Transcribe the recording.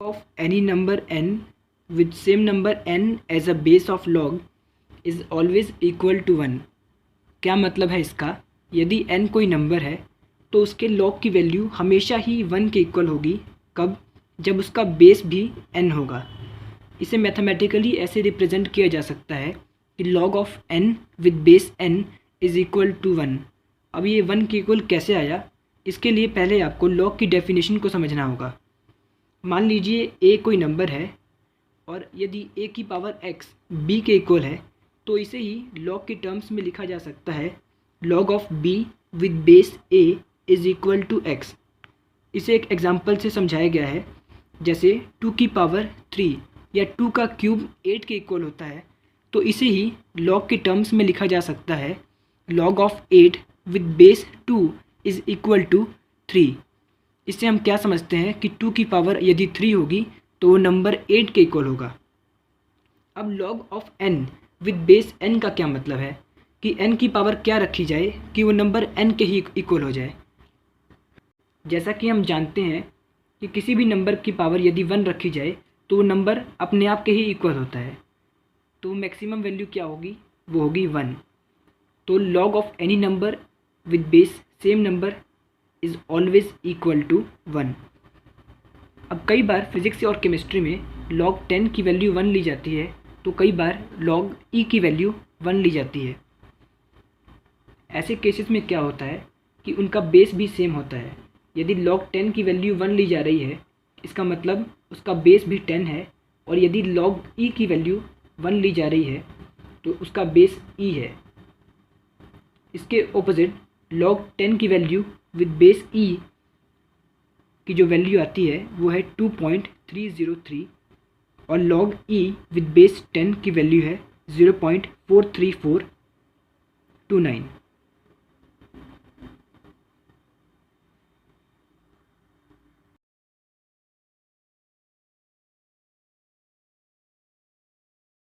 of any number n with same number n as a base of log is always equal to 1। क्या मतलब है इसका? यदि n कोई नंबर है तो उसके log की वैल्यू हमेशा ही 1 के इक्वल होगी। कब? जब उसका बेस भी n होगा। इसे मैथमेटिकली ऐसे रिप्रेजेंट किया जा सकता है कि log of n with base n is equal to 1। अब ये 1 के इक्वल कैसे आया? इसके लिए पहले आपको log की डेफिनेशन को समझना होगा। मान लीजिए a कोई नंबर है और यदि a की पावर x b के इक्वल है तो इसे ही log के टर्म्स में लिखा जा सकता है log of b with base a is equal to x। इसे एक एग्जांपल से समझाया गया है, जैसे 2 की पावर 3 या 2 का क्यूब 8 के इक्वल होता है तो इसे ही log के टर्म्स में लिखा जा सकता है log of 8 with base 2 is equal to 3। इससे हम क्या समझते हैं कि 2 की पावर यदि 3 होगी तो वो नंबर 8 के इक्वल होगा। अब log of n with base n का क्या मतलब है कि n की पावर क्या रखी जाए कि वो नंबर n के ही इक्वल हो जाए। जैसा कि हम जानते हैं कि किसी भी नंबर की पावर यदि 1 रखी जाए तो वो नंबर अपने आप के ही इक्वल होता है, तो मैक्सिमम वैल्यू क्या होगी? वो होगी 1। तो log of any number with base same number is always equal to 1। अब कई बार फिज़िक्स और केमिस्ट्री में log 10 की वैल्यू 1 ली जाती है तो कई बार log e की वैल्यू 1 ली जाती है। ऐसे केसेस में क्या होता है कि उनका बेस भी सेम होता है। यदि log 10 की वैल्यू 1 ली जा रही है इसका मतलब उसका बेस भी 10 है, और यदि log e की वैल्यू 1 ली जा रही है तो उसका बेस e है। इसके ऑपोजिट log 10 की वैल्यू विद बेस e की जो वैल्यू आती है वो है 2.303, और log e विद बेस 10 की वैल्यू है 0.43429।